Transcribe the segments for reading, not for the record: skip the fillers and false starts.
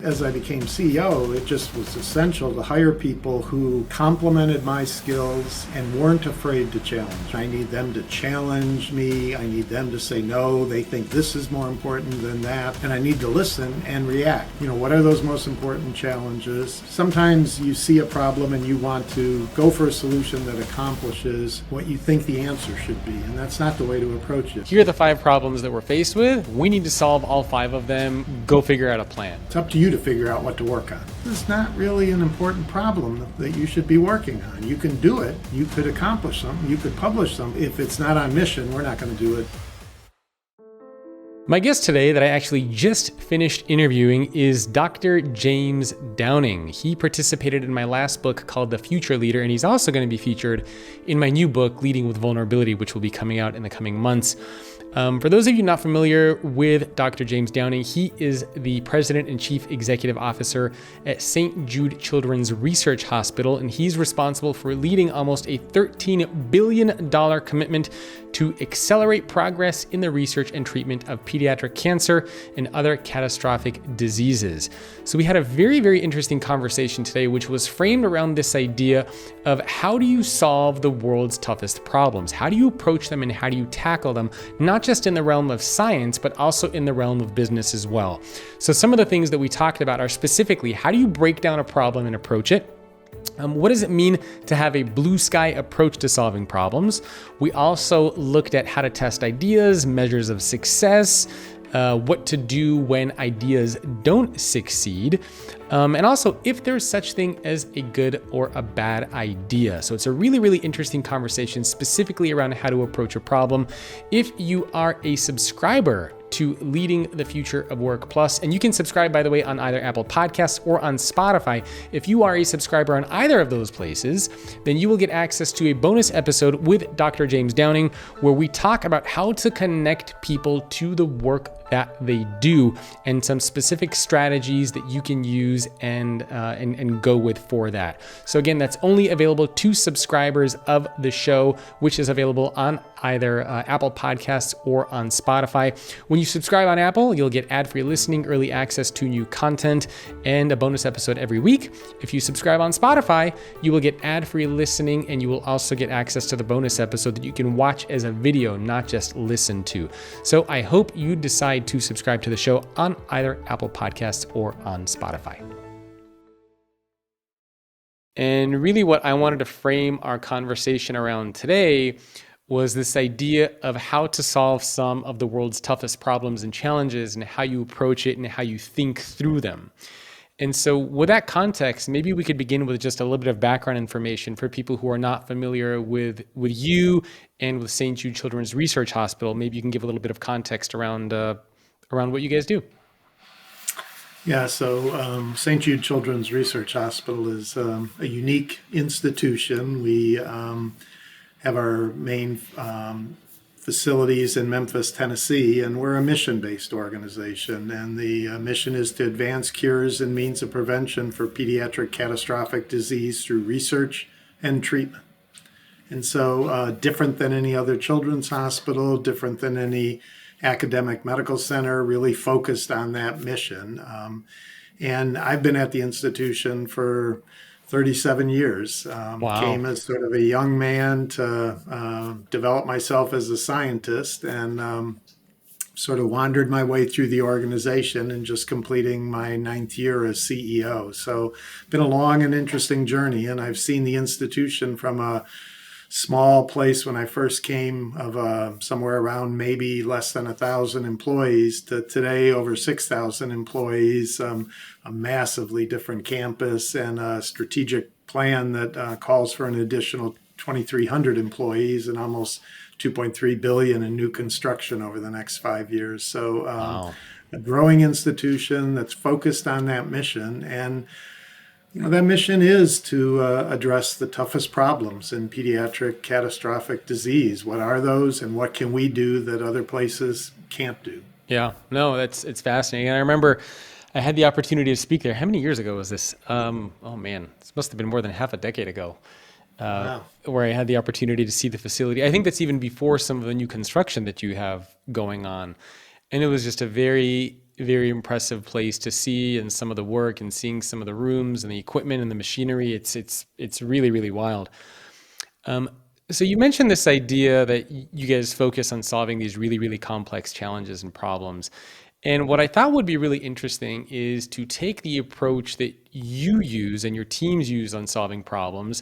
As I became CEO, it just was essential to hire people who complemented my skills and weren't afraid to challenge. I need them to challenge me. I need them to say, no, they think this is more important than that. And I need to listen and react. What are those most important challenges? Sometimes you see a problem and you want to go for a solution that accomplishes what you think the answer should be. And that's not the way to approach it. Here are the 5 problems that we're faced with. We need to solve all 5 of them. Go figure out a plan. It's up to you to figure out what to work on. It's not really an important problem that you should be working on. You can do it. You could accomplish something. You could publish something. If it's not on mission, we're not going to do it. My guest today that I actually just finished interviewing is Dr. James Downing. He participated in my last book called The Future Leader, and he's also going to be featured in my new book, Leading with Vulnerability, which will be coming out in the coming months. For those of you not familiar with Dr. James Downing, he is the President and Chief Executive Officer at St. Jude Children's Research Hospital, and he's responsible for leading almost a $13 billion commitment to accelerate progress in the research and treatment of pediatric cancer and other catastrophic diseases. So we had a very, very interesting conversation today, which was framed around this idea of how do you solve the world's toughest problems? How do you approach them and how do you tackle them? Not just in the realm of science, but also in the realm of business as well. So some of the things that we talked about are specifically, how do you break down a problem and approach it? What does it mean to have a blue sky approach to solving problems? We also looked at how to test ideas, measures of success, what to do when ideas don't succeed, and also if there's such thing as a good or a bad idea. So it's a really, really interesting conversation specifically around how to approach a problem. If you are a subscriber to Leading the Future of Work Plus, and you can subscribe, by the way, on either Apple Podcasts or on Spotify. If you are a subscriber on either of those places, then you will get access to a bonus episode with Dr. James Downing, where we talk about how to connect people to the work that they do and some specific strategies that you can use and go with for that. So again, that's only available to subscribers of the show, which is available on either Apple Podcasts or on Spotify. When you subscribe on Apple, you'll get ad-free listening, early access to new content, and a bonus episode every week. If you subscribe on Spotify, you will get ad-free listening, and you will also get access to the bonus episode that you can watch as a video, not just listen to. So I hope you decide to subscribe to the show on either Apple Podcasts or on Spotify. And really what I wanted to frame our conversation around today was this idea of how to solve some of the world's toughest problems and challenges and how you approach it and how you think through them. And so with that context, maybe we could begin with just a little bit of background information for people who are not familiar with you and with St. Jude Children's Research Hospital. Maybe you can give a little bit of context around what you guys do. Yeah, so St. Jude Children's Research Hospital is a unique institution. We have our main facilities in Memphis, Tennessee, and we're a mission-based organization. And the mission is to advance cures and means of prevention for pediatric catastrophic disease through research and treatment. And so different than any other children's hospital, different than any academic medical center, really focused on that mission. And I've been at the institution for 37 years. Wow. Came as sort of a young man to develop myself as a scientist and sort of wandered my way through the organization and just completing my 9th year as CEO. So been a long and interesting journey, and I've seen the institution from a small place when I first came of somewhere around maybe less than 1,000 employees to today over 6,000 employees, a massively different campus and a strategic plan that calls for an additional 2,300 employees and almost $2.3 billion in new construction over the next 5 years. So Wow. A growing institution that's focused on that mission. And that mission is to address the toughest problems in pediatric catastrophic disease. What are those, and what can we do that other places can't do? Yeah, no, it's fascinating. And I remember I had the opportunity to speak there. How many years ago was this? Oh man, this must have been more than half a decade ago. Wow. Where I had the opportunity to see the facility. I think that's even before some of the new construction that you have going on. And it was just a very, very impressive place to see, and some of the work and seeing some of the rooms and the equipment and the machinery. It's really, really wild. So you mentioned this idea that you guys focus on solving these really, really complex challenges and problems. And what I thought would be really interesting is to take the approach that you use and your teams use on solving problems,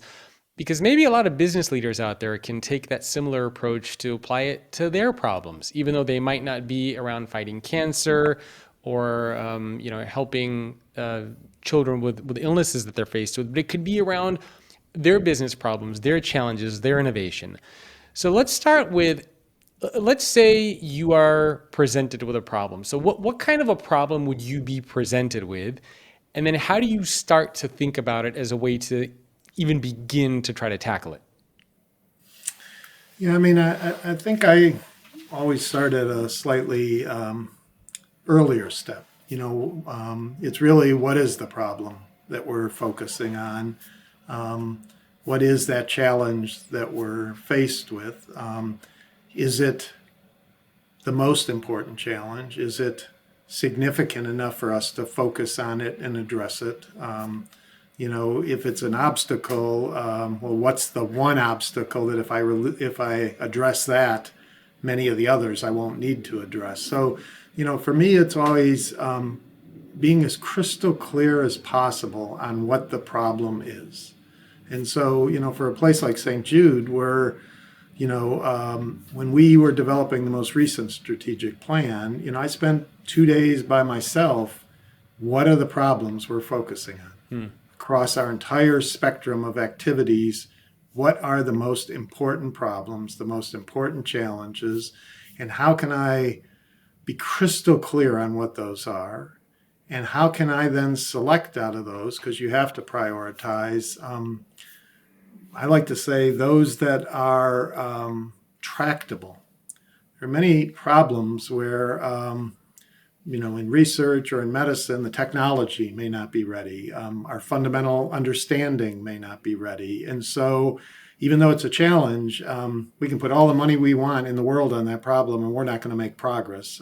because maybe a lot of business leaders out there can take that similar approach to apply it to their problems, even though they might not be around fighting cancer or helping children with illnesses that they're faced with, but it could be around their business problems, their challenges, their innovation. So let's start with, let's say you are presented with a problem. So what kind of a problem would you be presented with? And then how do you start to think about it as a way to even begin to try to tackle it? Yeah, I mean, I think I always start at a slightly earlier step. It's really, what is the problem that we're focusing on? What is that challenge that we're faced with? Is it the most important challenge? Is it significant enough for us to focus on it and address it? If it's an obstacle, well, what's the one obstacle that if I address that, many of the others I won't need to address? So, for me, it's always being as crystal clear as possible on what the problem is. And so, for a place like St. Jude, where, when we were developing the most recent strategic plan, I spent 2 days by myself. What are the problems we're focusing on? Across our entire spectrum of activities, what are the most important problems, the most important challenges, and how can I be crystal clear on what those are? And how can I then select out of those, because you have to prioritize, I like to say those that are tractable. There are many problems where, in research or in medicine, the technology may not be ready. Our fundamental understanding may not be ready. And so even though it's a challenge, we can put all the money we want in the world on that problem and we're not going to make progress.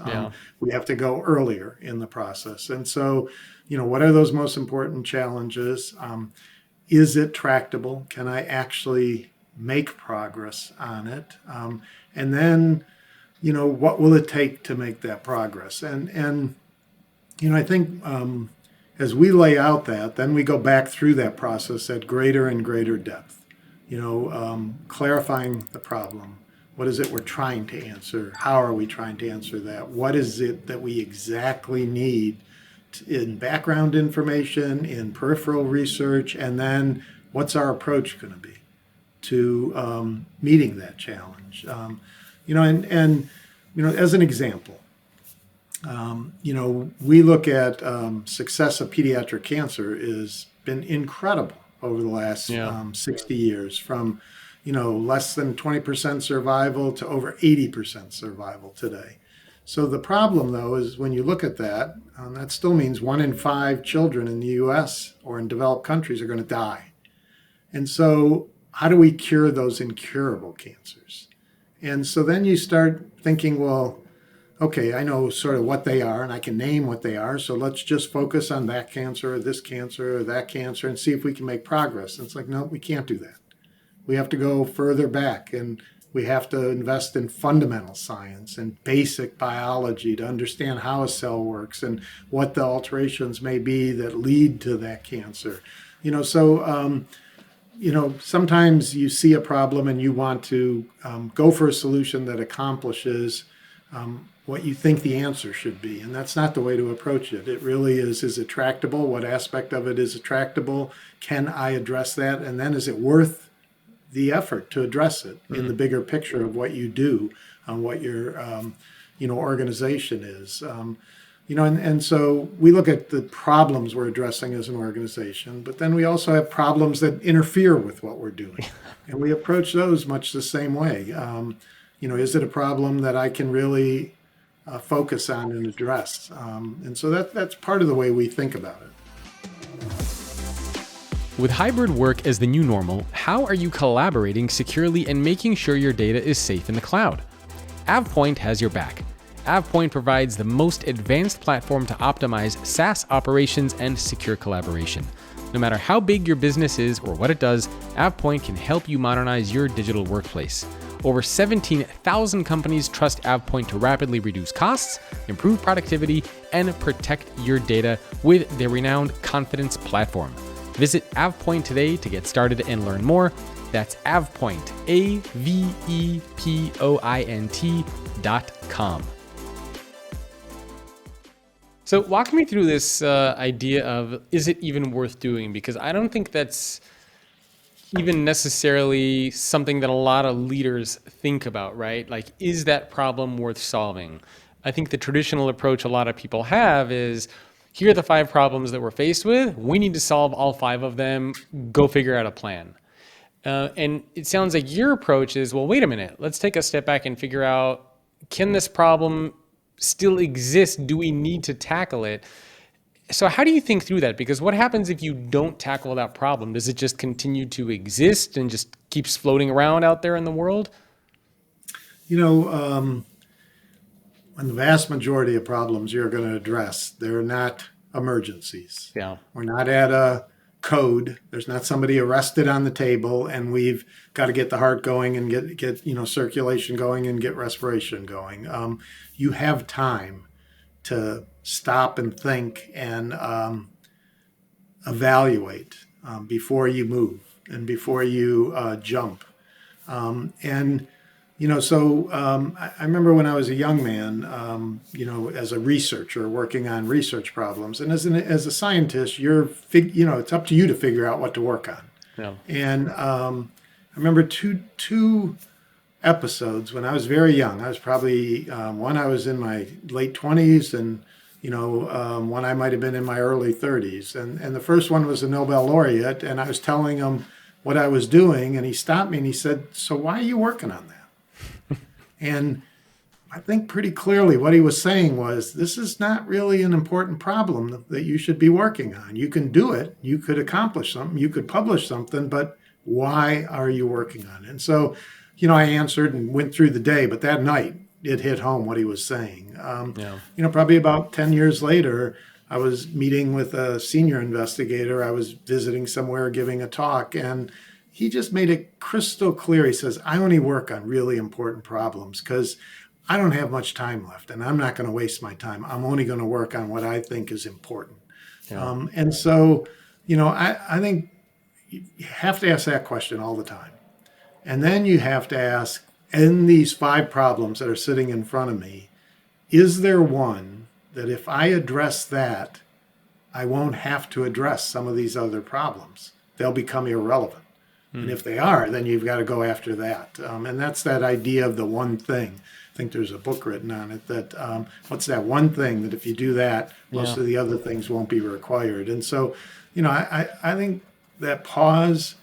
We have to go earlier in the process. And so, what are those most important challenges? Is it tractable? Can I actually make progress on it? And then, what will it take to make that progress? And I think as we lay out that, then we go back through that process at greater and greater depth. Clarifying the problem. What is it we're trying to answer? How are we trying to answer that? What is it that we exactly need in background information, in peripheral research, and then what's our approach going to be to meeting that challenge? As an example, we look at success of pediatric cancer has been incredible over the last 60 years, from less than 20% survival to over 80% survival today. So the problem, though, is when you look at that, that still means 1 in 5 children in the U.S. or in developed countries are going to die. And so how do we cure those incurable cancers? And so then you start thinking, well, okay, I know sort of what they are and I can name what they are. So let's just focus on that cancer or this cancer or that cancer and see if we can make progress. And it's like, no, we can't do that. We have to go further back, and we have to invest in fundamental science and basic biology to understand how a cell works and what the alterations may be that lead to that cancer. Sometimes you see a problem and you want to go for a solution that accomplishes what you think the answer should be. And that's not the way to approach it. It really is it tractable? What aspect of it is tractable? Can I address that? And then is it worth the effort to address it in the bigger picture of what you do, what your organization is? And so we look at the problems we're addressing as an organization, but then we also have problems that interfere with what we're doing. And we approach those much the same way. Is it a problem that I can really focus on and address? And so that's part of the way we think about it. With hybrid work as the new normal, how are you collaborating securely and making sure your data is safe in the cloud? AvePoint has your back. AvePoint provides the most advanced platform to optimize SaaS operations and secure collaboration. No matter how big your business is or what it does, AvePoint can help you modernize your digital workplace. Over 17,000 companies trust AvePoint to rapidly reduce costs, improve productivity, and protect your data with their renowned Confidence platform. Visit AvePoint today to get started and learn more. That's AvePoint, AVEPOINT.com. So walk me through this idea of, is it even worth doing? Because I don't think that's even necessarily something that a lot of leaders think about, right? Like, is that problem worth solving? I think the traditional approach a lot of people have is, here are the 5 problems that we're faced with. We need to solve all 5 of them. Go figure out a plan. And it sounds like your approach is, well, wait a minute. Let's take a step back and figure out, can this problem still exist? Do we need to tackle it? So how do you think through that? Because what happens if you don't tackle that problem? Does it just continue to exist and just keeps floating around out there in the world? And the vast majority of problems you're going to address, they're not emergencies. Yeah. We're not at a code. There's not somebody arrested on the table, and we've got to get the heart going and get circulation going and get respiration going. You have time to stop and think and evaluate before you move and before you jump. I remember when I was a young man, as a researcher working on research problems, and as a scientist, it's up to you to figure out what to work on. Yeah. And I remember two episodes when I was very young. I was probably one I was in my late 20s, and one I might have been in my early 30s. And the first one was a Nobel laureate, and I was telling him what I was doing, and he stopped me and he said, "So why are you working on that?" And I think pretty clearly what he was saying was, this is not really an important problem that you should be working on. You can do it, you could accomplish something, you could publish something, but why are you working on it? And so, I answered and went through the day, but that night it hit home what he was saying. Probably about 10 years later, I was meeting with a senior investigator. I was visiting somewhere, giving a talk, and he just made it crystal clear. He says, I only work on really important problems because I don't have much time left, and I'm not going to waste my time. I'm only going to work on what I think is important. Yeah. I think you have to ask that question all the time. And then you have to ask, in these 5 problems that are sitting in front of me, is there one that if I address that, I won't have to address some of these other problems? They'll become irrelevant. And if they are, then you've got to go after that. And that's that idea of the one thing. I think there's a book written on it that what's that one thing that if you do that, most of the other things won't be required. And so, I think that pause,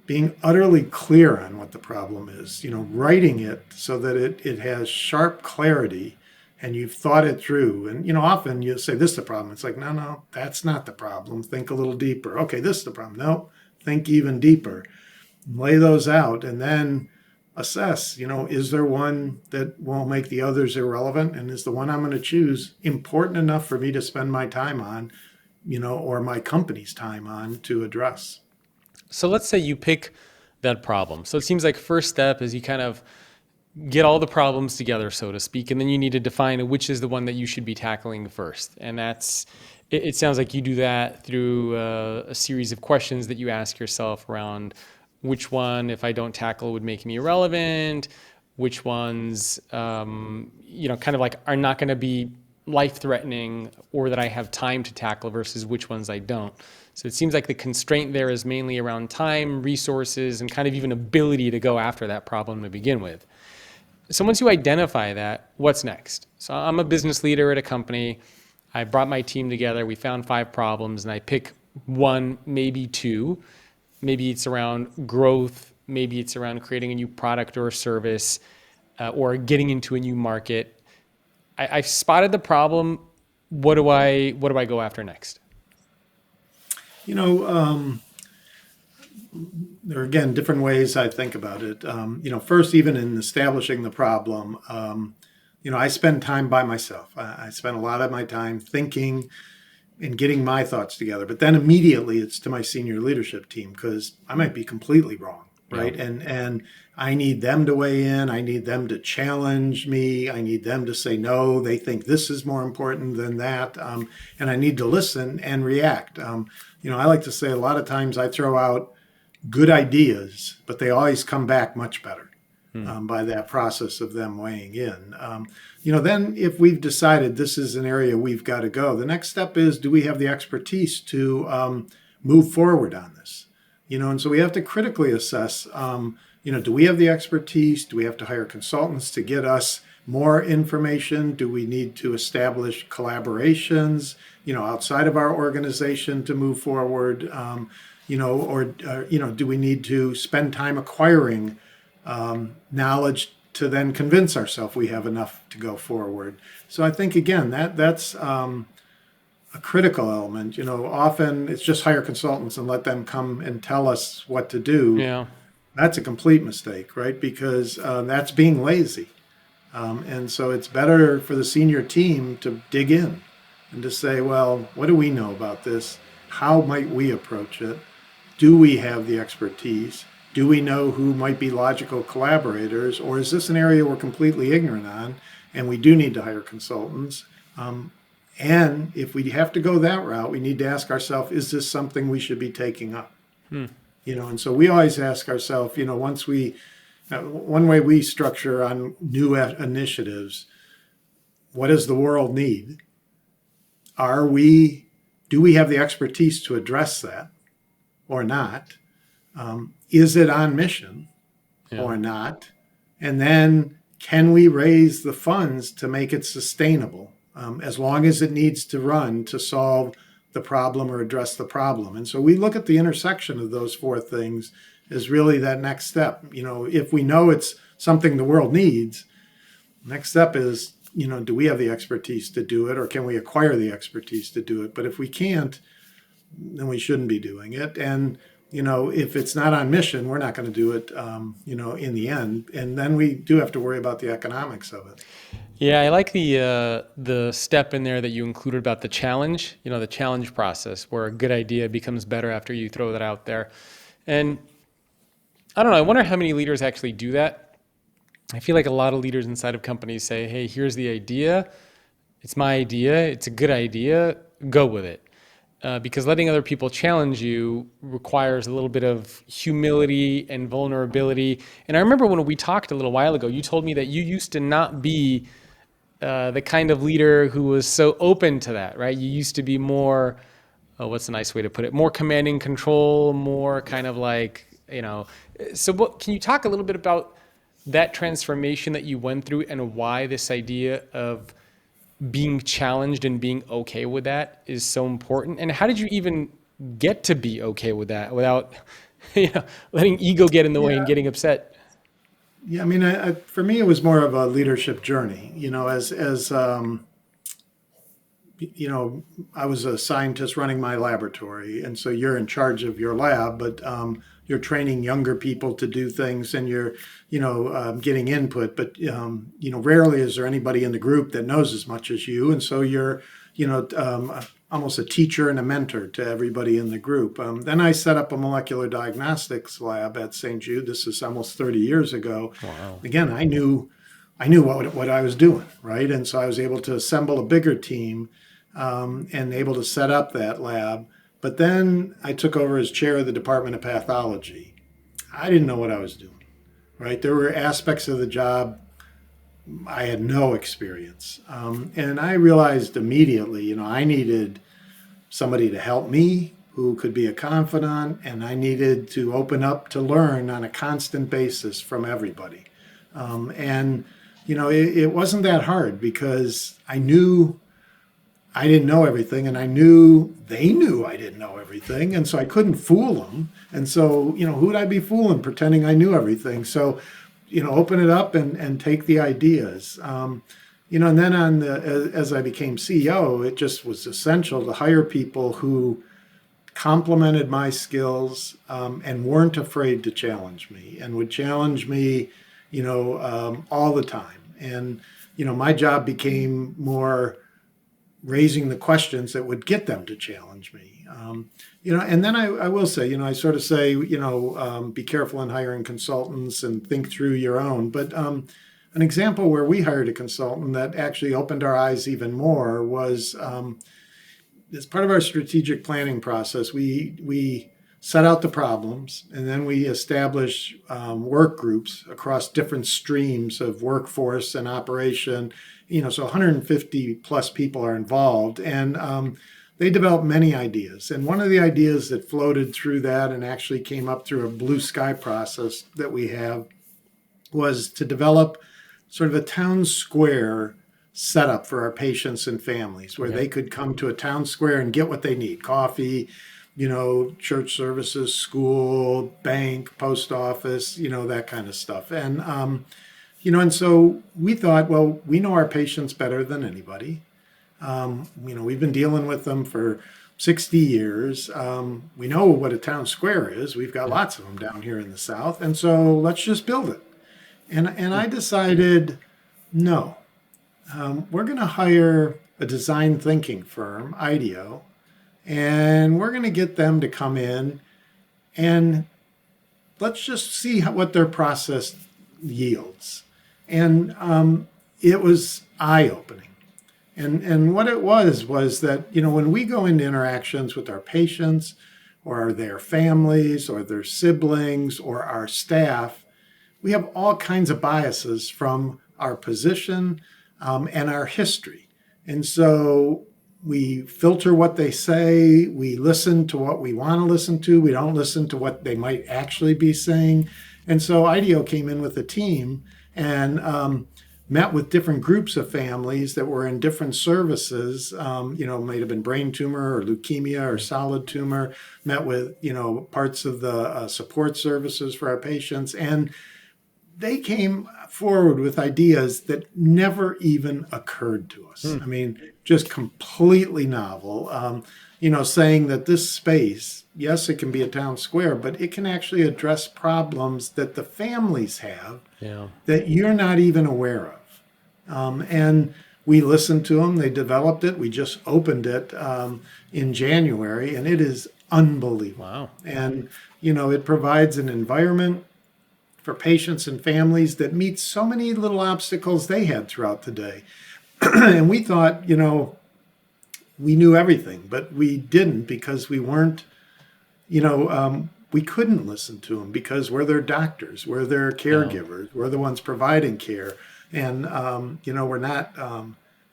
being utterly clear on what the problem is, writing it so that it has sharp clarity and you've thought it through. And, often you'll say, this is the problem. It's like, no, that's not the problem. Think a little deeper. Okay, this is the problem. No. Think even deeper, lay those out, and then assess, is there one that won't make the others irrelevant? And is the one I'm going to choose important enough for me to spend my time on, or my company's time on to address? So let's say you pick that problem. So it seems like first step is you kind of get all the problems together, so to speak, and then you need to define which is the one that you should be tackling first. And it sounds like you do that through a series of questions that you ask yourself around which one, if I don't tackle, would make me irrelevant, which ones, kind of like are not going to be life-threatening or that I have time to tackle versus which ones I don't. So it seems like the constraint there is mainly around time, resources, and kind of even ability to go after that problem to begin with. So once you identify that, what's next? So I'm a business leader at a company. I brought my team together. We found 5 problems, and I pick one, maybe 2. Maybe it's around growth. Maybe it's around creating a new product or a service, or getting into a new market. I've spotted the problem. What do I go after next? There are, again, different ways I think about it. First, even in establishing the problem, I spend time by myself. I spend a lot of my time thinking and getting my thoughts together. But then immediately it's to my senior leadership team because I might be completely wrong, Yeah. right? And I need them to weigh in. I need them to challenge me. I need them to say no. They think this is more important than that, and I need to listen and react. I like to say a lot of times I throw out good ideas, but they always come back much better by that process of them weighing in. Then if we've decided this is an area we've got to go, the next step is, do we have the expertise to move forward on this? And so we have to critically assess, do we have the expertise? Do we have to hire consultants to get us more information? Do we need to establish collaborations, outside of our organization to move forward? Do we need to spend time acquiring knowledge to then convince ourselves we have enough to go forward? So I think, again, that's a critical element. Often it's just hire consultants and let them come and tell us what to do. Yeah. That's a complete mistake, right? Because that's being lazy. And so it's better for the senior team to dig in and to say, well, what do we know about this? How might we approach it? Do we have the expertise? Do we know who might be logical collaborators? Or is this an area we're completely ignorant on and we do need to hire consultants? And if we have to go that route, we need to ask ourselves, is this something we should be taking up? And so we always ask ourselves, one way we structure on new initiatives, what does the world need? Do we have the expertise to address that or not? Is it on mission or not? And then can we raise the funds to make it sustainable, as long as it needs to run to solve the problem or address the problem? And so we look at the intersection of those four things as really that next step. If we know it's something the world needs, next step is, do we have the expertise to do it, or can we acquire the expertise to do it? But if we can't, then we shouldn't be doing it. And if it's not on mission, we're not going to do it, in the end. And then we do have to worry about the economics of it. Yeah, I like the step in there that you included about the challenge, the challenge process, where a good idea becomes better after you throw that out there. And I don't know, I wonder how many leaders actually do that. I feel like a lot of leaders inside of companies say, hey, here's the idea. It's my idea. It's a good idea. Go with it. Because letting other people challenge you requires a little bit of humility and vulnerability. And I remember when we talked a little while ago, you told me that you used to not be the kind of leader who was so open to that, right? You used to be more, what's a nice way to put it? More commanding control, more kind of like, So can you talk a little bit about that transformation that you went through and why this idea of being challenged and being okay with that is so important? And how did you even get to be okay with that without letting ego get in the way and getting upset? Yeah, I mean, for me, it was more of a leadership journey. I was a scientist running my laboratory, and so you're in charge of your lab, but you're training younger people to do things, and you're, getting input. But rarely is there anybody in the group that knows as much as you, and so you're, almost a teacher and a mentor to everybody in the group. Then I set up a molecular diagnostics lab at St. Jude. This is almost 30 years ago. Wow. Again, I knew what I was doing, right? And so I was able to assemble a bigger team and able to set up that lab. But then I took over as chair of the Department of Pathology. I didn't know what I was doing, right? There were aspects of the job I had no experience. And I realized immediately, I needed somebody to help me who could be a confidant, and I needed to open up to learn on a constant basis from everybody. It wasn't that hard because I knew I didn't know everything, and I knew they knew I didn't know everything, and so I couldn't fool them. And so, who would I be fooling pretending I knew everything? So, open it up and take the ideas. And then as I became CEO, it just was essential to hire people who complemented my skills and weren't afraid to challenge me and would challenge me, all the time. And my job became more raising the questions that would get them to challenge me. And then I will say, I sort of say, be careful in hiring consultants and think through your own. But an example where we hired a consultant that actually opened our eyes even more was as part of our strategic planning process, we set out the problems, and then we establish work groups across different streams of workforce and operation. So 150 plus people are involved, and they developed many ideas. And one of the ideas that floated through that and actually came up through a blue sky process that we have was to develop sort of a town square setup for our patients and families where they could come to a town square and get what they need: coffee, church services, school, bank, post office, that kind of stuff. And so we thought, well, we know our patients better than anybody. We've been dealing with them for 60 years. We know what a town square is. We've got lots of them down here in the South. And so let's just build it. And I decided, no, we're going to hire a design thinking firm, IDEO, and we're going to get them to come in and let's just see what their process yields. And it was eye-opening. And what it was that, when we go into interactions with our patients or their families or their siblings or our staff, we have all kinds of biases from our position and our history. And so we filter what they say. We listen to what we want to listen to. We don't listen to what they might actually be saying. And so IDEO came in with a team and met with different groups of families that were in different services, might have been brain tumor or leukemia or solid tumor, met with, parts of the support services for our patients. And they came forward with ideas that never even occurred to us. I mean, just completely novel. Saying that this space, yes, it can be a town square, but it can actually address problems that the families have that you're not even aware of. And we listened to them. They developed it. We just opened it in January, and it is unbelievable. Wow. And, it provides an environment for patients and families that meets so many little obstacles they had throughout the day. And we thought, we knew everything, but we didn't because we weren't, we couldn't listen to them because we're their doctors, we're their caregivers, we're the ones providing care. And, we're not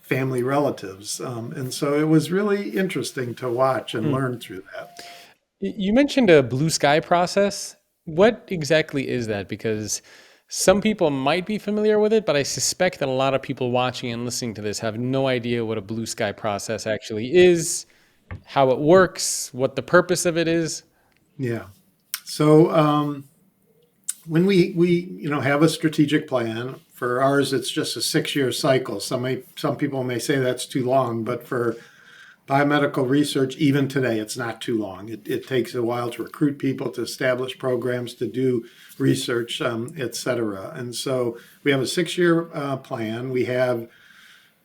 family relatives. And so it was really interesting to watch and learn through that. You mentioned a blue sky process. What exactly is that? Because some people might be familiar with it, but I suspect that a lot of people watching and listening to this have no idea what a blue sky process actually is, how it works, what the purpose of it is. Yeah. So when we have a strategic plan, for ours, it's just a 6-year cycle. Some people may say that's too long, but for biomedical research, even today, it's not too long. It takes a while to recruit people, to establish programs, to do research, et cetera. And so we have a 6-year plan. We have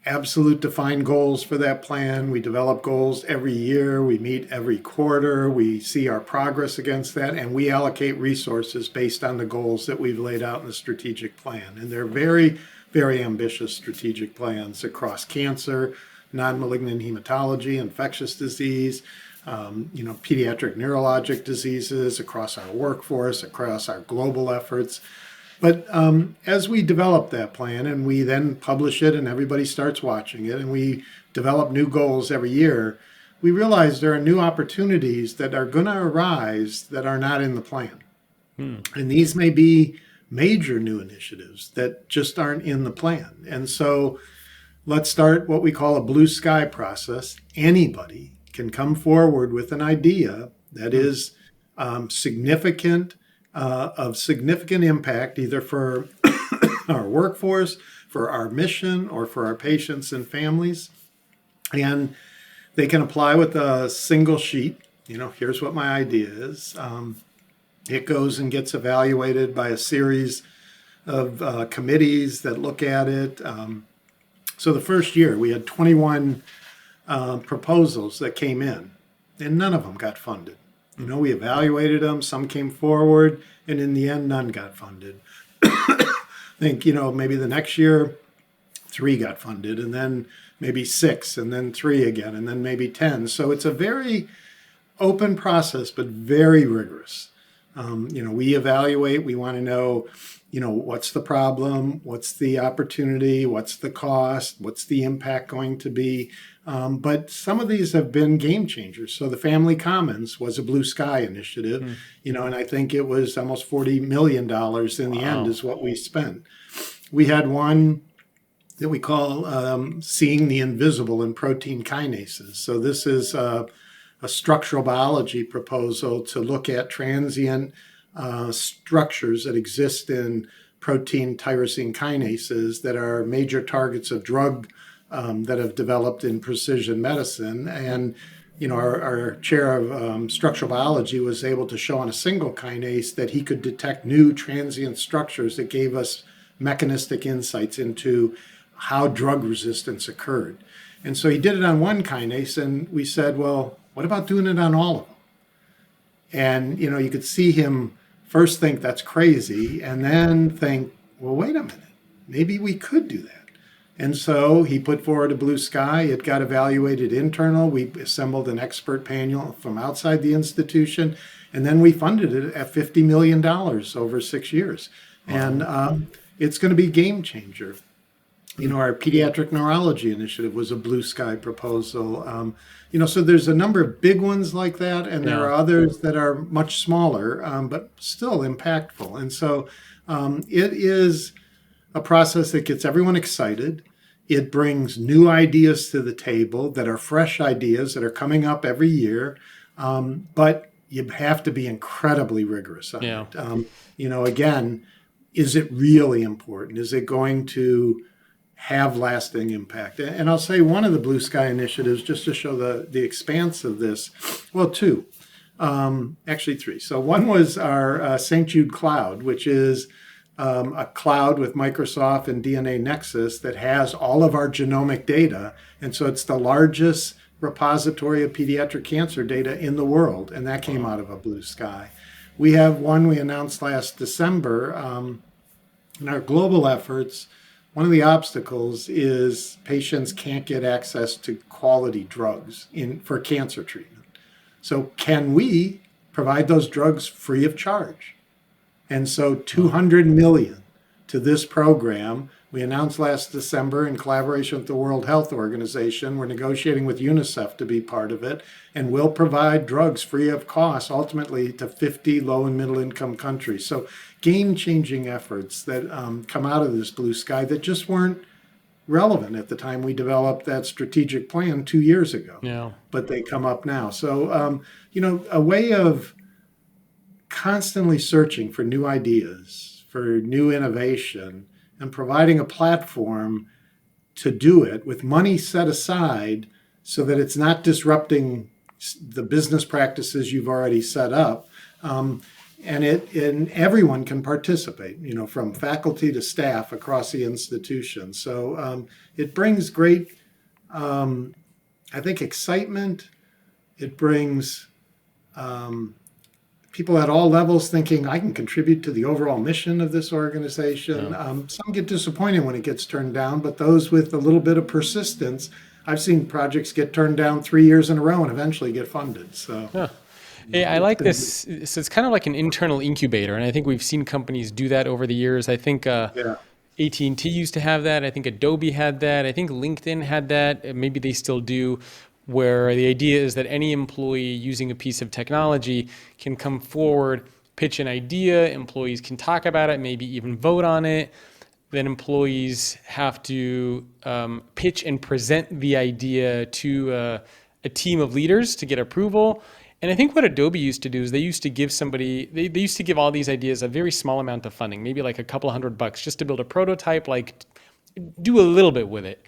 absolute defined goals for that plan. We develop goals every year. We meet every quarter. We see our progress against that, and we allocate resources based on the goals that we've laid out in the strategic plan. And they're very, very ambitious strategic plans across cancer, non-malignant hematology, infectious disease, pediatric neurologic diseases, across our workforce, across our global efforts. But as we develop that plan and we then publish it and everybody starts watching it and we develop new goals every year, we realize there are new opportunities that are going to arise that are not in the plan. And these may be major new initiatives that just aren't in the plan. And so let's start what we call a blue sky process. Anybody can come forward with an idea that is significant, of significant impact, either for our workforce, for our mission, or for our patients and families. And they can apply with a single sheet. Here's what my idea is. It goes and gets evaluated by a series of committees that look at it. So the first year we had 21 proposals that came in, and none of them got funded. You know, we evaluated them, some came forward, and in the end, none got funded. I think, you know, maybe the next year, 3 got funded, and then maybe 6, and then 3 again, and then maybe 10. So it's a very open process, but very rigorous. You know, we evaluate, we want to know, you know, what's the problem, what's the opportunity, what's the cost, what's the impact going to be. But some of these have been game changers. So the Family Commons was a blue sky initiative, you know, and I think it was almost $40 million in the end is what we spent. We had one that we call Seeing the Invisible in Protein Kinases. So this is a structural biology proposal to look at transient structures that exist in protein tyrosine kinases that are major targets of drug that have developed in precision medicine. And, you know, our chair of structural biology was able to show on a single kinase that he could detect new transient structures that gave us mechanistic insights into how drug resistance occurred. And so he did it on one kinase, and we said, well, what about doing it on all of them? And, you know, you could see him first think that's crazy and then think, well, wait a minute, maybe we could do that. And so he put forward a blue sky. It got evaluated internal. We assembled an expert panel from outside the institution, and then we funded it at $50 million over 6 years. Wow. And it's going to be a game changer. You know, our pediatric neurology initiative was a blue sky proposal. You know, so there's a number of big ones like that, and there are others that are much smaller, but still impactful. And so it is a process that gets everyone excited. It brings new ideas to the table that are fresh ideas that are coming up every year, but you have to be incredibly rigorous on it. You know, again, is it really important? Is it going to have lasting impact? And I'll say one of the blue sky initiatives, just to show the expanse of this, well, 2, actually 3. So one was our St. Jude Cloud, which is a cloud with Microsoft and DNA Nexus that has all of our genomic data. And so it's the largest repository of pediatric cancer data in the world. And that came out of a blue sky. We have one we announced last December. In our global efforts, one of the obstacles is patients can't get access to quality drugs for cancer treatment. So can we provide those drugs free of charge? And so $200 million to this program. We announced last December in collaboration with the World Health Organization. We're negotiating with UNICEF to be part of it, and we'll provide drugs free of cost ultimately to 50 low and middle income countries. So game-changing efforts that come out of this blue sky that just weren't relevant at the time we developed that strategic plan 2 years ago, but they come up now. So, you know, a way of constantly searching for new ideas, for new innovation, and providing a platform to do it with money set aside so that it's not disrupting the business practices you've already set up. And everyone can participate, you know, from faculty to staff across the institution. So it brings great, I think, excitement. It brings people at all levels thinking, I can contribute to the overall mission of this organization. Some get disappointed when it gets turned down, but those with a little bit of persistence, I've seen projects get turned down 3 years in a row and eventually get funded. So. Hey, I like this. So it's kind of like an internal incubator, and I think we've seen companies do that over the years. I think AT&T used to have that. I think Adobe had that. I think LinkedIn had that. Maybe they still do, where the idea is that any employee using a piece of technology can come forward, pitch an idea, employees can talk about it, maybe even vote on it. Then employees have to pitch and present the idea to a team of leaders to get approval. And I think what Adobe used to do is they used to give they used to give all these ideas a very small amount of funding, maybe like a couple $100 just to build a prototype, like do a little bit with it.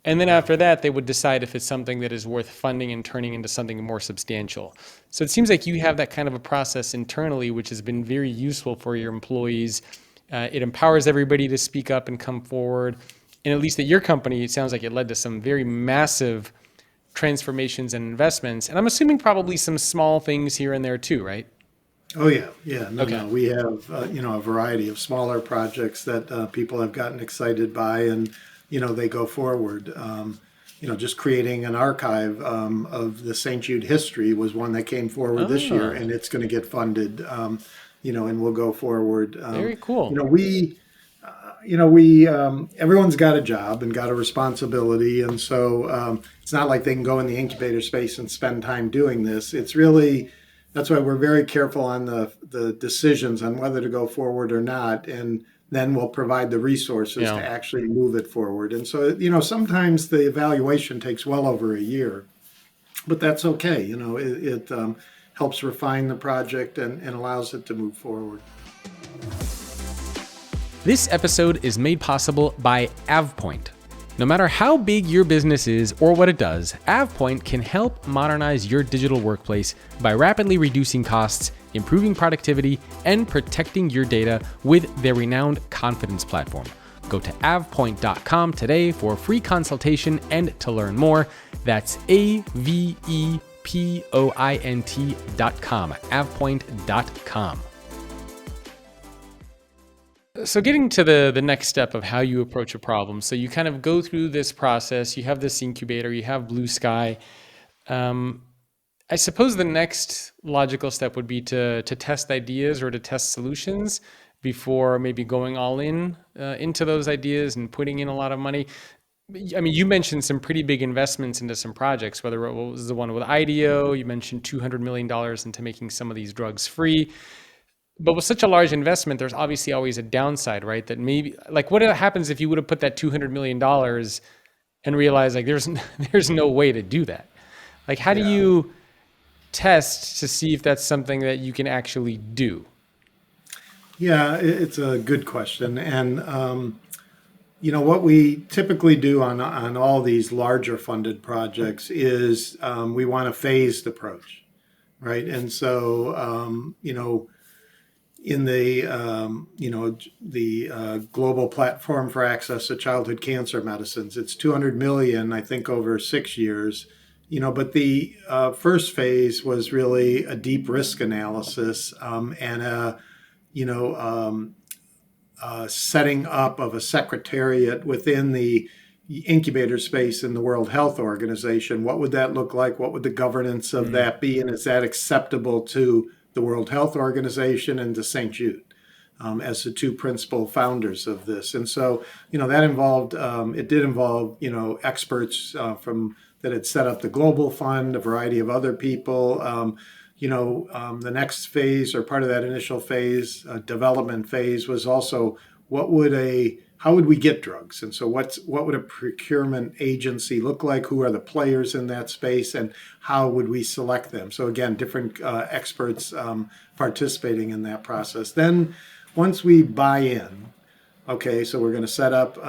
And then after that, they would decide if it's something that is worth funding and turning into something more substantial. So it seems like you have that kind of a process internally, which has been very useful for your employees. It empowers everybody to speak up and come forward. And at least at your company, it sounds like it led to some very massive transformations and investments. And I'm assuming probably some small things here and there too, right? Oh yeah, yeah. No, Okay. no. We have a variety of smaller projects that people have gotten excited by, and they go forward. Just creating an archive of the St. Jude history was one that came forward this year, Ah, and it's going to get funded. And we'll go forward. very cool. We everyone's got a job and got a responsibility, and so it's not like they can go in the incubator space and spend time doing this. It's really that's why we're very careful on the decisions on whether to go forward or not, and then we'll provide the resources to Yeah. actually move it forward. And so sometimes the evaluation takes well over a year, but that's okay. It helps refine the project and allows it to move forward. This episode is made possible by AvePoint. No matter how big your business is or what it does, AvePoint can help modernize your digital workplace by rapidly reducing costs, improving productivity, and protecting your data with their renowned Confidence platform. Go to avepoint.com today for a free consultation and to learn more. That's avepoint.com, avepoint.com. So getting to the next step of how you approach a problem. So you kind of go through this process, you have this incubator, you have Blue Sky. I suppose the next logical step would be to test ideas or to test solutions before maybe going all in into those ideas and putting in a lot of money. I mean, you mentioned some pretty big investments into some projects, whether it was the one with IDEO, you mentioned $200 million into making some of these drugs free. But with such a large investment, there's obviously always a downside, right? That maybe, like, what happens if you would have put that $200 million and realized like there's no way to do that? Like, how do Yeah. you test to see if that's something that you can actually do? Yeah, it's a good question. And, what we typically do on all these larger funded projects is we want a phased approach, right? And so, in the global platform for access to childhood cancer medicines, it's 200 million, I think, over 6 years. But the first phase was really a deep risk analysis and you know, um, setting up of a secretariat within the incubator space in the World Health Organization. What would that look like? What would the governance of Mm. that be? And is that acceptable to the World Health Organization and to St. Jude? As the two principal founders of this. And so, that involved, it did involve, experts from that had set up the Global Fund, a variety of other people. The next phase or part of that initial phase, development phase, was also how would we get drugs? And so what would a procurement agency look like? Who are the players in that space and how would we select them? So again, different experts participating in that process. Then once we buy in, okay, so we're going to set up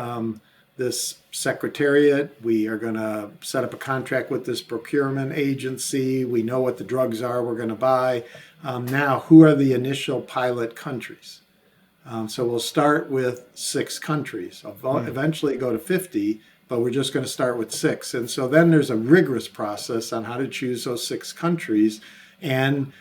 this secretariat. We are going to set up a contract with this procurement agency. We know what the drugs are we're going to buy. Now, who are the initial pilot countries? So we'll start with 6 countries. Eventually go to 50, but we're just going to start with 6. And so then there's a rigorous process on how to choose those 6 countries and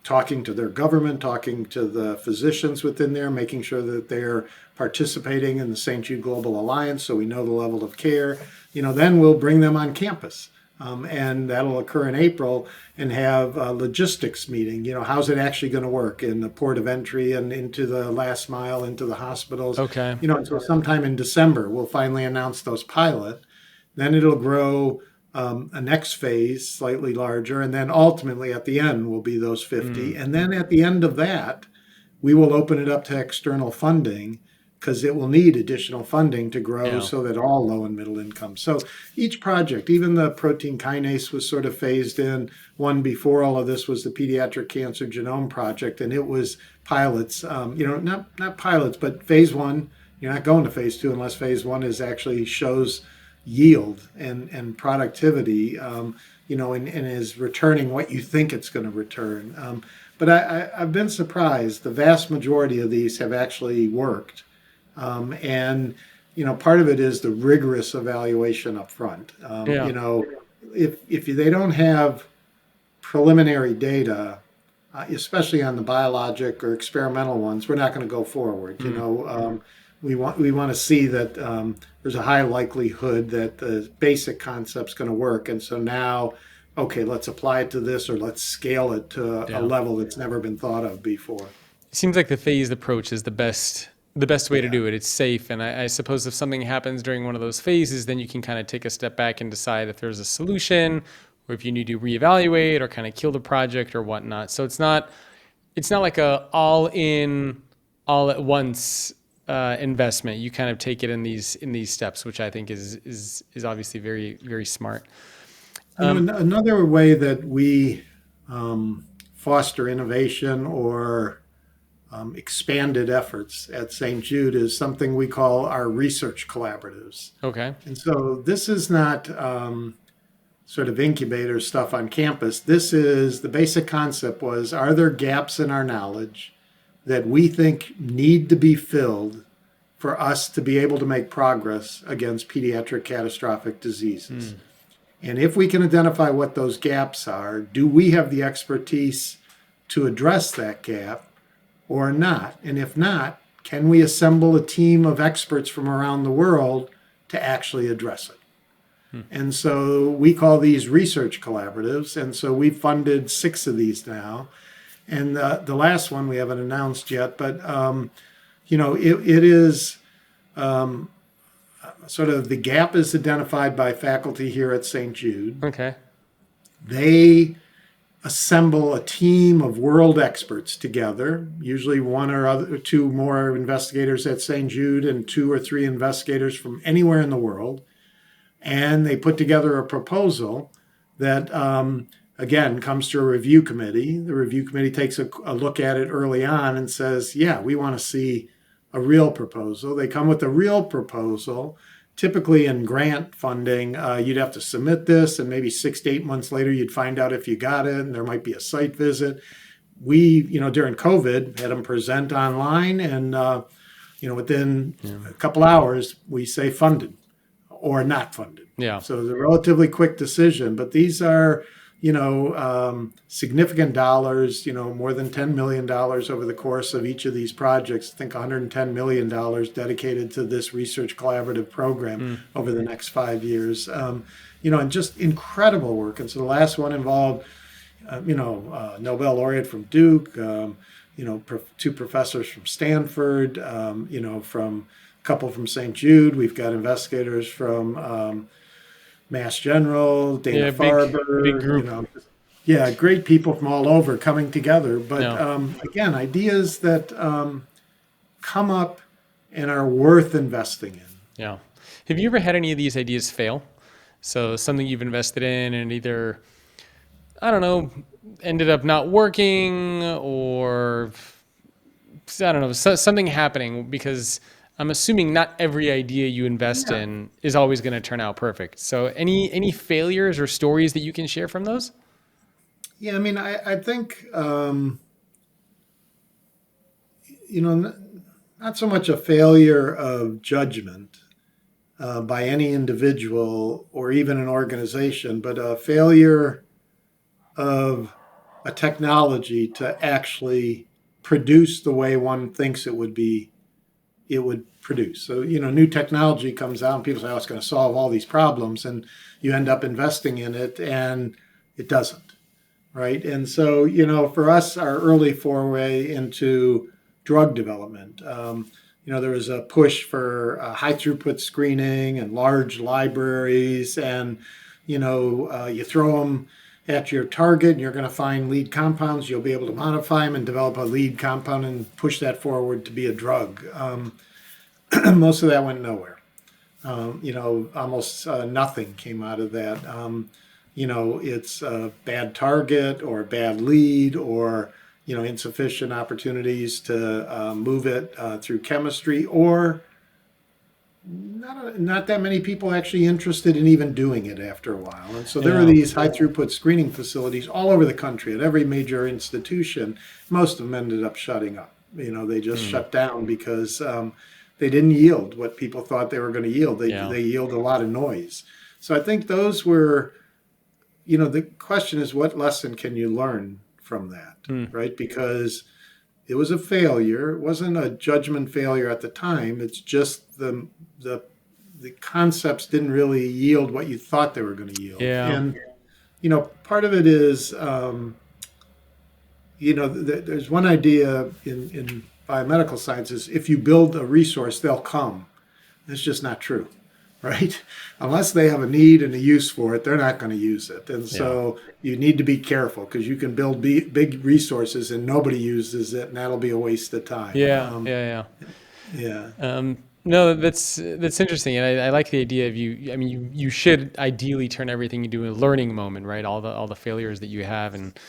talking to their government, talking to the physicians within there, making sure that they're participating in the St. Jude Global Alliance so we know the level of care. Then we'll bring them on campus. And that'll occur in April and have a logistics meeting. How's it actually going to work in the port of entry and into the last mile, into the hospitals? Okay. And so sometime in December, we'll finally announce those pilot. Then it'll grow a next phase, slightly larger. And then ultimately at the end will be those 50. And then at the end of that, we will open it up to external funding because it will need additional funding to grow Yeah. so that all low and middle income. So each project, even the protein kinase was sort of phased in. One before all of this was the Pediatric Cancer Genome Project, and it was pilots, not pilots, but phase 1. You're not going to phase 2 unless phase 1 actually shows yield and productivity, and is returning what you think it's going to return. But I've been surprised. The vast majority of these have actually worked. And part of it is the rigorous evaluation up front. Yeah. If they don't have preliminary data, especially on the biologic or experimental ones, we're not going to go forward. We want to see that there's a high likelihood that the basic concept's going to work, and so now, okay, let's apply it to this, or let's scale it to a level that's never been thought of before. It seems like the phased approach is the best way to do it. It's safe, and I suppose if something happens during one of those phases, then you can kind of take a step back and decide if there's a solution, or if you need to reevaluate or kind of kill the project or whatnot. So it's not like a all in, all at once investment. You kind of take it in these steps, which I think is obviously very, very smart. Another way that we foster innovation or expanded efforts at St. Jude is something we call our research collaboratives. Okay. And so this is not sort of incubator stuff on campus. This is the basic concept was, are there gaps in our knowledge that we think need to be filled for us to be able to make progress against pediatric catastrophic diseases? And if we can identify what those gaps are, do we have the expertise to address that gap or not? And if not, can we assemble a team of experts from around the world to actually address it? And so we call these research collaboratives. And so we've funded 6 of these now. And the last one we haven't announced yet, but it is sort of the gap is identified by faculty here at St. Jude. Okay. They assemble a team of world experts together, usually 1 or 2 more investigators at St. Jude and 2 or 3 investigators from anywhere in the world. And they put together a proposal that, again, comes to a review committee. The review committee takes a look at it early on and says, yeah, we want to see a real proposal. They come with a real proposal. Typically in grant funding, you'd have to submit this, and maybe 6 to 8 months later, you'd find out if you got it, and there might be a site visit. We, during COVID, had them present online, and, within a couple hours, we say funded or not funded. Yeah. So it's a relatively quick decision, but these are, significant dollars, more than $10 million over the course of each of these projects. I think $110 million dedicated to this research collaborative program over the next 5 years. And just incredible work. And so the last one involved, Nobel laureate from Duke, 2 professors from Stanford, from a couple from St. Jude. We've got investigators from Mass General, Dana-Farber, big group. Great people from all over coming together. But again, ideas that come up and are worth investing in. Yeah. Have you ever had any of these ideas fail? So something you've invested in and either, I don't know, ended up not working, or I don't know, something happening, because I'm assuming not every idea you invest in is always going to turn out perfect. So any failures or stories that you can share from those? Yeah, I mean, I think, not so much a failure of judgment by any individual or even an organization, but a failure of a technology to actually produce the way one thinks it would produce. So, new technology comes out and people say, oh, it's going to solve all these problems. And you end up investing in it and it doesn't, right? And so, for us, our early foray into drug development, there was a push for high throughput screening and large libraries. And, you throw them at your target and you're going to find lead compounds. You'll be able to modify them and develop a lead compound and push that forward to be a drug. Most of that went nowhere. Almost nothing came out of that. It's a bad target or a bad lead, or, insufficient opportunities to move it through chemistry, or not that many people actually interested in even doing it after a while. And so there are these high throughput screening facilities all over the country at every major institution. Most of them ended up shutting up. They just shut down because they didn't yield what people thought they were going to yield. Yeah. They yield a lot of noise. So I think those were, the question is, what lesson can you learn from that, right? Because it was a failure. It wasn't a judgment failure at the time. It's just the concepts didn't really yield what you thought they were going to yield. Yeah. And, part of it is, there's one idea in biomedical sciences: if you build a resource, they'll come. That's just not true, right? Unless they have a need and a use for it, they're not going to use it. And so you need to be careful, because you can build big resources and nobody uses it, and that'll be a waste of time. Yeah. No, that's interesting, and I like the idea of you. I mean, you should ideally turn everything into a learning moment, right? All the failures that you have, and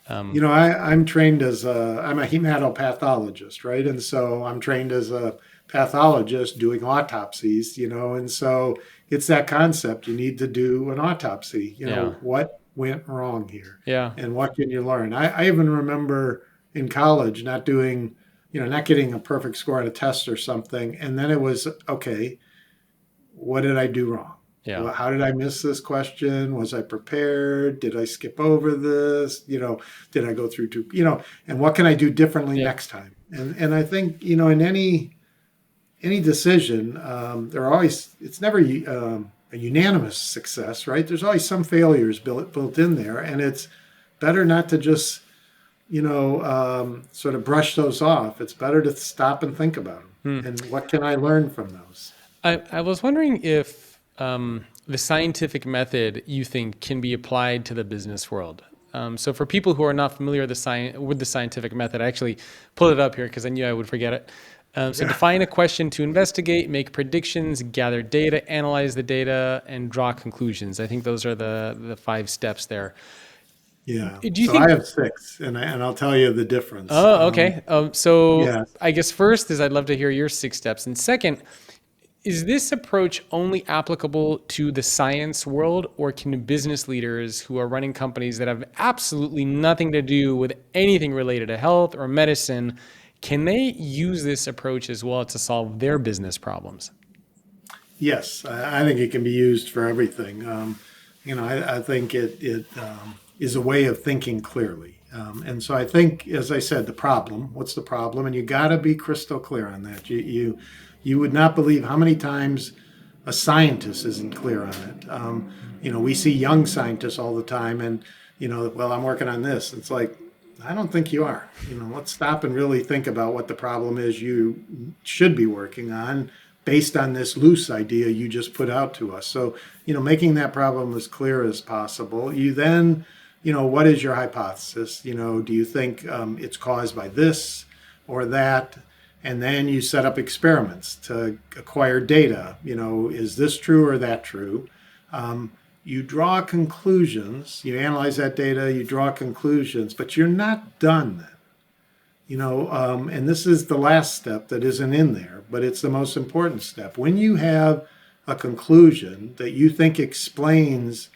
I'm trained I'm a hematopathologist, right? And so I'm trained as a pathologist doing autopsies, and so it's that concept. You need to do an autopsy, what went wrong here, and what can you learn? I even remember in college not getting a perfect score on a test or something, and then it was, okay, what did I do wrong? Yeah. Well, how did I miss this question? Was I prepared? Did I skip over this? Did I go through and what can I do differently next time? And I think, in any decision, it's never a unanimous success, right? There's always some failures built in there, and it's better not to just, sort of brush those off. It's better to stop and think about them. And what can I learn from those? I was wondering if the scientific method, you think, can be applied to the business world. So for people who are not familiar with the scientific method, I actually pulled it up here because I knew I would forget it. So define a question to investigate, make predictions, gather data, analyze the data, and draw conclusions. I think those are the 5 steps there. Yeah. Do you so think I have 6, and I'll tell you the difference. Oh, okay. I guess first is I'd love to hear your 6 steps. And second, is this approach only applicable to the science world, or can business leaders who are running companies that have absolutely nothing to do with anything related to health or medicine, can they use this approach as well to solve their business problems? Yes, I think it can be used for everything. I think it is a way of thinking clearly. And so I think, as I said, what's the problem? And you got to be crystal clear on that. You would not believe how many times a scientist isn't clear on it. We see young scientists all the time, and, well, I'm working on this. It's like, I don't think you are. Let's stop and really think about what the problem is you should be working on based on this loose idea you just put out to us. So, making that problem as clear as possible. You then, what is your hypothesis? Do you think it's caused by this or that? And then you set up experiments to acquire data. Is this true or that true? You draw conclusions. You analyze that data. You draw conclusions, but you're not done then. And this is the last step that isn't in there, but it's the most important step. When you have a conclusion that you think explains,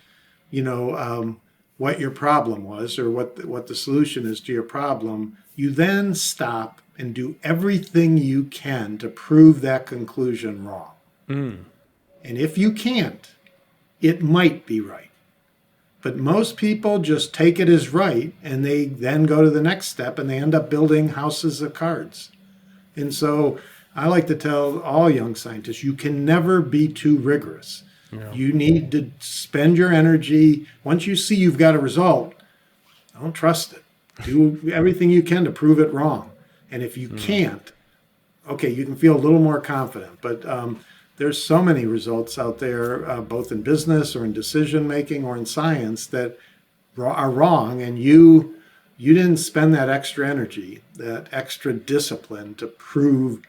what your problem was, or what the solution is to your problem, you then stop and do everything you can to prove that conclusion wrong. And if you can't, it might be right. But most people just take it as right, and they then go to the next step, and they end up building houses of cards. And so I like to tell all young scientists, you can never be too rigorous. Yeah. You need to spend your energy. Once you see you've got a result, don't trust it. Do everything you can to prove it wrong. And if you can't, okay, you can feel a little more confident. But there's so many results out there, both in business or in decision making or in science, that are wrong, and you didn't spend that extra energy, that extra discipline to prove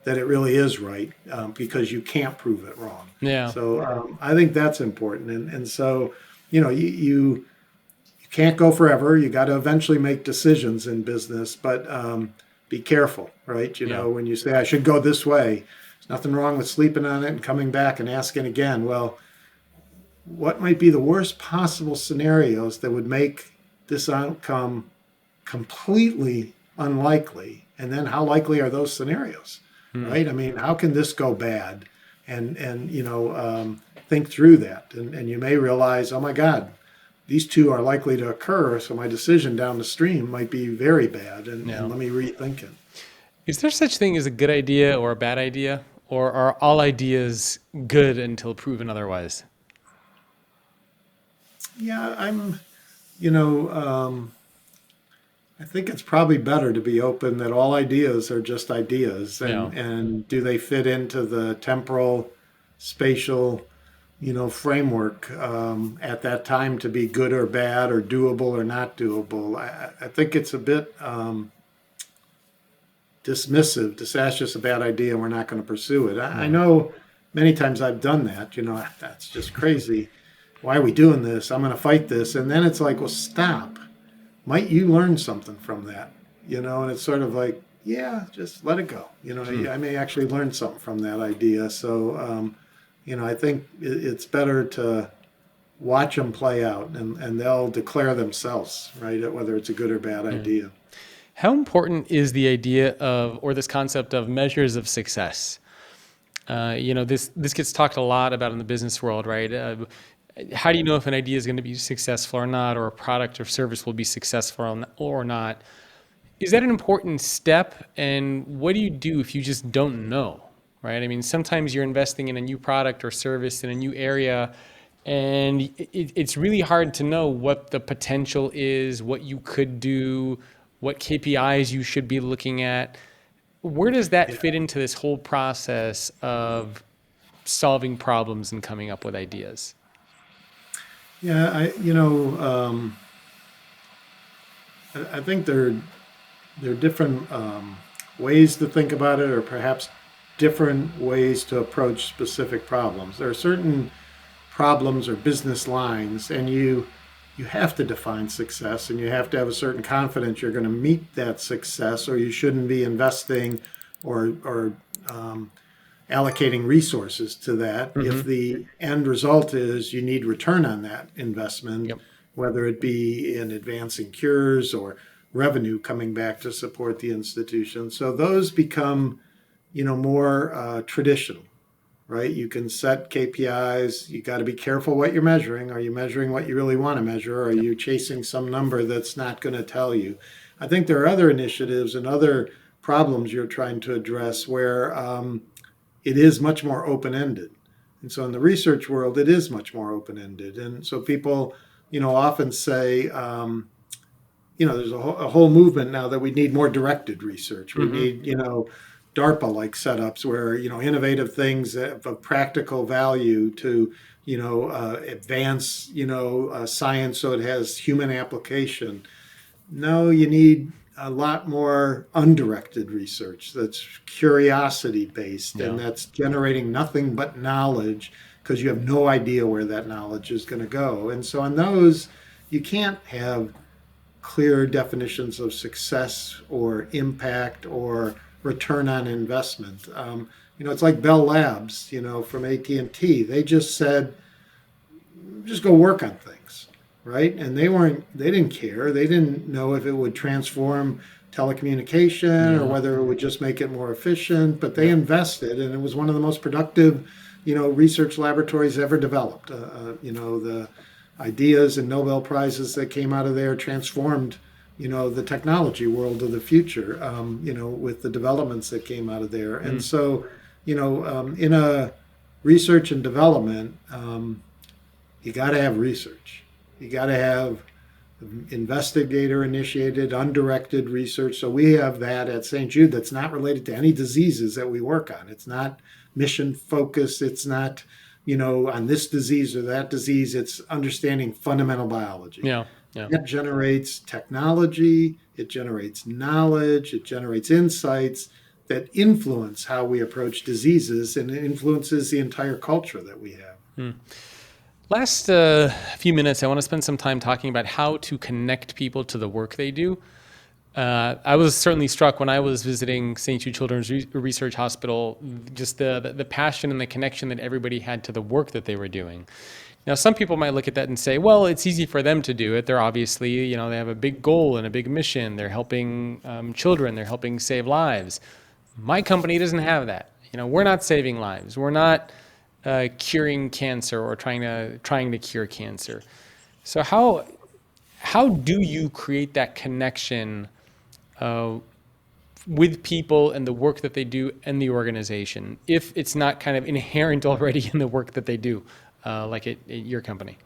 that it really is right, because you can't prove it wrong. Yeah. So I think that's important, and so you can't go forever. You got to eventually make decisions in business, but be careful, right? When you say I should go this way, there's nothing wrong with sleeping on it and coming back and asking again. Well, what might be the worst possible scenarios that would make this outcome completely unlikely? And then how likely are those scenarios? right? I mean, how can this go bad? And think through that. And you may realize, oh my God, these two are likely to occur, so my decision down the stream might be very bad, and Yeah. let me rethink it. Is there such thing as a good idea or a bad idea? Or are all ideas good until proven otherwise? Yeah, you know, I think it's probably better to be open that all ideas are just ideas, Yeah. and do they fit into the temporal, spatial, framework at that time to be good or bad or doable or not doable. I think it's a bit dismissive to say that's just a bad idea and we're not going to pursue it. I Yeah. know many times I've done that. That's just crazy. Why are we doing this? I'm going to fight this. And then it's like, well, stop. Might you learn something from that? And it's sort of like, yeah, just let it go. I may actually learn something from that idea. So, I think it's better to watch them play out, and they'll declare themselves, right, whether it's a good or bad idea. How important is the idea of, or this concept of measures of success? This gets talked a lot about in the business world, right? How do you know if an idea is going to be successful or not, or a product or service will be successful or not? Is that an important step? And what do you do if you just don't know, right? I mean, sometimes you're investing in a new product or service in a new area, and it's really hard to know what the potential is, what you could do, what KPIs you should be looking at. Where does that Yeah, fit into this whole process of solving problems and coming up with ideas? yeah. I think there are different ways to think about it, or perhaps different ways to approach specific problems. There are certain problems or business lines, and you have to define success, and you have to have a certain confidence you're going to meet that success, or you shouldn't be investing or allocating resources to that if the end result is you need return on that investment, Yep. whether it be in advancing cures or revenue coming back to support the institution. So those become, more traditional, right? You can set KPIs. You got to be careful what you're measuring. Are you measuring what you really want to measure? Or are you chasing some number that's not going to tell you? I think there are other initiatives and other problems you're trying to address where it is much more open-ended. And so in the research world, it is much more open-ended. And so people, often say, there's a whole movement now that we need more directed research. We need, DARPA-like setups where, innovative things of practical value to, advance, science so it has human application. No, you need a lot more undirected research that's curiosity based Yeah. and that's generating nothing but knowledge because you have no idea where that knowledge is going to go. And so on those, you can't have clear definitions of success or impact or return on investment. It's like Bell Labs, from AT&T. They just said, just go work on things, right? And they didn't care. They didn't know if it would transform telecommunication or whether it would just make it more efficient, but they invested, and it was one of the most productive, research laboratories ever developed. The ideas and Nobel Prizes that came out of there transformed, the technology world of the future, with the developments that came out of there. And so, in a research and development, you got to have research. You got to have investigator-initiated, undirected research. So we have that at St. Jude that's not related to any diseases that we work on. It's not mission focused. It's not, on this disease or that disease. It's understanding fundamental biology. Yeah. Yeah. That generates technology. It generates knowledge. It generates insights that influence how we approach diseases, and it influences the entire culture that we have. Last few minutes, I want to spend some time talking about how to connect people to the work they do. I was certainly struck when I was visiting St. Jude Children's Research Hospital, just the passion and the connection that everybody had to the work that they were doing. Now, some people might look at that and say, well, it's easy for them to do it. They're obviously, they have a big goal and a big mission. They're helping children. They're helping save lives. My company doesn't have that. We're not saving lives. We're not curing cancer or trying to cure cancer. So how do you create that connection with people and the work that they do and the organization, if it's not kind of inherent already in the work that they do, like at your company?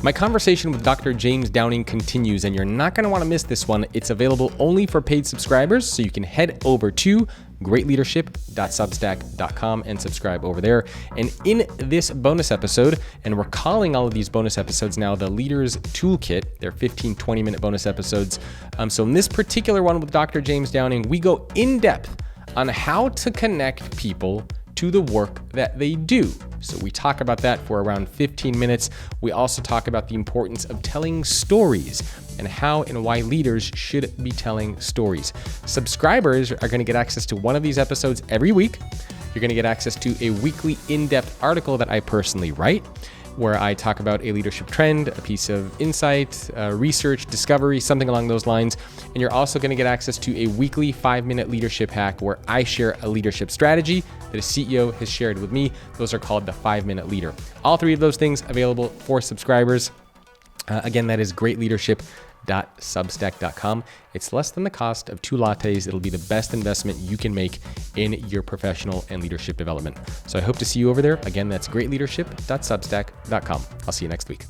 My conversation with Dr. James Downing continues, and you're not going to want to miss this one. It's available only for paid subscribers, so you can head over to greatleadership.substack.com and subscribe over there. And in this bonus episode, and we're calling all of these bonus episodes now the Leaders Toolkit, they're 15, 20-minute bonus episodes. So in this particular one with Dr. James Downing, we go in depth on how to connect people to the work that they do. So we talk about that for around 15 minutes. We also talk about the importance of telling stories and how and why leaders should be telling stories. Subscribers are going to get access to one of these episodes every week. You're going to get access to a weekly in-depth article that I personally write, where I talk about a leadership trend, a piece of insight, research, discovery, something along those lines. And you're also going to get access to a weekly 5-minute leadership hack where I share a leadership strategy that a CEO has shared with me. Those are called the 5-minute leader. All three of those things available for subscribers. Again, that is greatleadership.substack.com. It's less than the cost of 2 lattes. It'll be the best investment you can make in your professional and leadership development. So I hope to see you over there. Again, that's greatleadership.substack.com. I'll see you next week.